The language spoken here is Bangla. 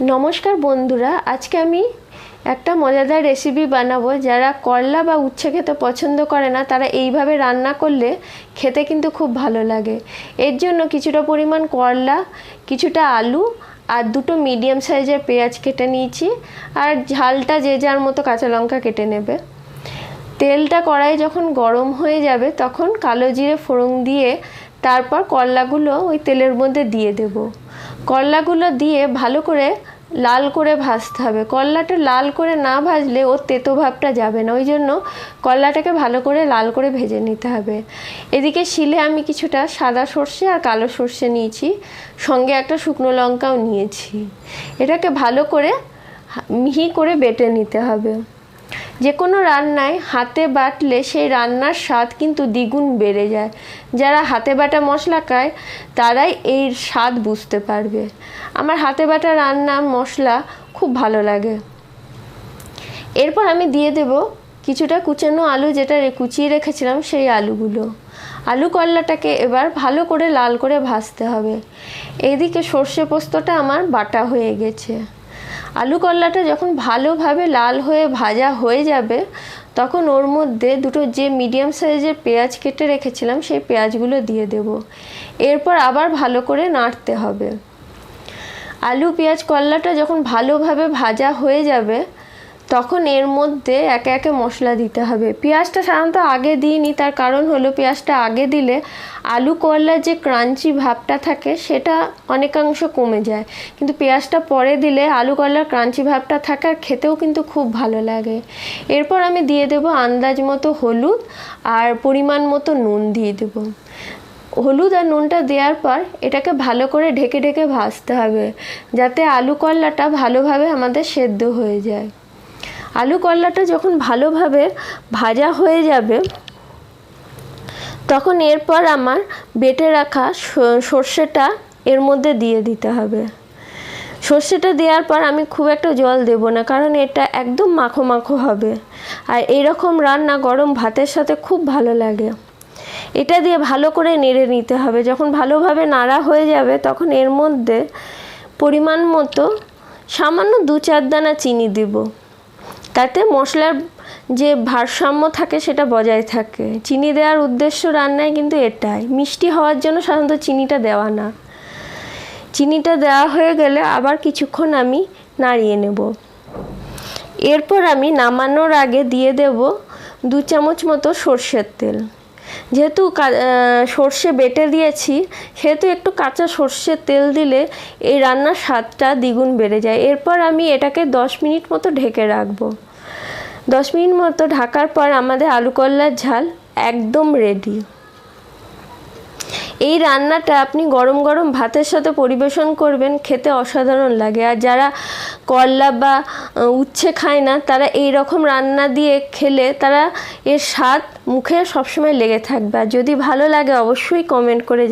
নমস্কার বন্ধুরা, আজকে আমি একটা মজাদার রেসিপি বানাবো। যারা করলা বা উচ্ছে খেতে পছন্দ করে না তারা এইভাবে রান্না করলে খেতে কিন্তু খুব ভালো লাগে। এর জন্য কিছুটা পরিমাণ করলা, কিছুটা আলু আর দুটো মিডিয়াম সাইজের পেঁয়াজ কেটে নিয়েছি। আর ঝালটা যে যার মতো কাঁচা লঙ্কা কেটে নেবে। তেলটা কড়াই যখন গরম হয়ে যাবে তখন কালো জিরে ফোড়ন দিয়ে তারপর করলাগুলো ওই তেলের মধ্যে দিয়ে দেব। করলাগুলো দিয়ে ভালো করে লাল করে ভাজতে হবে। করলাটা লাল করে না ভাজলে ওর তেতো ভাবটা যাবে না, ওই জন্য করলাটাকে ভালো করে লাল করে ভেজে নিতে হবে। এদিকে শিলে আমি কিছুটা সাদা সর্ষে আর কালো সর্ষে নিয়েছি, সঙ্গে একটা শুকনো লঙ্কাও নিয়েছি। এটাকে ভালো করে মিহি করে বেটে নিতে হবে। যে কোনো রান্নায় হাতে বাটলে সেই রান্নার স্বাদ কিন্তু দ্বিগুণ বেড়ে যায়। যারা হাতে বাটা মশলা খায় তারাই এই স্বাদ বুঝতে পারবে। আমার হাতে বাটা রান্না মশলা খুব ভালো লাগে। এরপর আমি দিয়ে দেব কিছুটা কুচানো আলু, যেটা কুচিয়ে রেখেছিলাম সেই আলুগুলো। আলু করলাটাকে এবার ভালো করে লাল করে ভাজতে হবে। এইদিকে সর্ষে পোস্তটা আমার বাটা হয়ে গেছে। আলু করলাটা যখন ভালোভাবে লাল হয়ে ভাজা হয়ে যাবে তখন ওর মধ্যে দুটো যে মিডিয়াম সাইজের পেঁয়াজ কেটে রেখেছিলাম সেই পেঁয়াজগুলো দিয়ে দেব। এরপর আবার ভালো করে নাড়তে হবে। আলু পেঁয়াজ করলাটা যখন ভালোভাবে ভাজা হয়ে যাবে তখন এর মধ্যে একে একে মশলা দিতে হবে। পেঁয়াজটা সাধারণত আগে দিইনি, তার কারণ হলো পেঁয়াজটা আগে দিলে আলু করলার যে ক্রাঞ্চি ভাবটা থাকে সেটা অনেকাংশ কমে যায়, কিন্তু পেঁয়াজটা পরে দিলে আলু করলার ক্রাঞ্চি ভাবটা থাকে আর খেতেও কিন্তু খুব ভালো লাগে। এরপর আমি দিয়ে দেব আন্দাজ মতো হলুদ আর পরিমাণ মতো নুন দিয়ে দেব। হলুদ আর নুনটা দেওয়ার পর এটাকে ভালো করে ঢেকে ঢেকে ভাজতে হবে, যাতে আলু করলাটা ভালোভাবে আমাদের সেদ্ধ হয়ে যায়। আলু করলাটা যখন ভালোভাবে ভাজা হয়ে যাবে তখন এরপর আমার বেটে রাখা সর্ষেটা এর মধ্যে দিয়ে দিতে হবে। সর্ষেটা দেওয়ার পর আমি খুব একটা জল দেব না, কারণ এটা একদম মাখো মাখো হবে আর এইরকম রান্না গরম ভাতের সাথে খুব ভালো লাগে। এটা দিয়ে ভালো করে নেড়ে নিতে হবে। যখন ভালোভাবে নাড়া হয়ে যাবে তখন এর মধ্যে পরিমাণ মতো সামান্য 2-4 দানা চিনি দেব, তাতে মশলার যে ভারসাম্য থাকে সেটা বজায় থাকে। চিনি দেওয়ার উদ্দেশ্য রান্নায় কিন্তু এটাই, মিষ্টি হওয়ার জন্য সাধারণত চিনিটা দেওয়া না। চিনিটা দেওয়া হয়ে গেলে আবার কিছুক্ষণ আমি নাড়িয়ে নেব। এরপর আমি নামানোর আগে দিয়ে দেব 2 চামচ মতো সর্ষের তেল। যেহেতু সর্ষে বেটে দিয়েছি সেহেতু একটু কাঁচা সর্ষের তেল দিলে এই রান্নার স্বাদটা দ্বিগুণ বেড়ে যায়। এরপর আমি এটাকে 10 মিনিট মতো ঢেকে রাখবো। 10 মিনিট মতো ঢাকার পর আমাদের আলু করলার ঝাল একদম রেডি। এই রান্নাটা আপনি গরম গরম ভাতের সাথে পরিবেশন করবেন, খেতে অসাধারণ লাগে। আর যারা করলা বা উচ্ছে খায় না তারা এই রকম রান্না দিয়ে খেলে তারা এর স্বাদ মুখে সবসময় লেগে থাকবে। আর যদি ভালো লাগে অবশ্যই কমেন্ট করে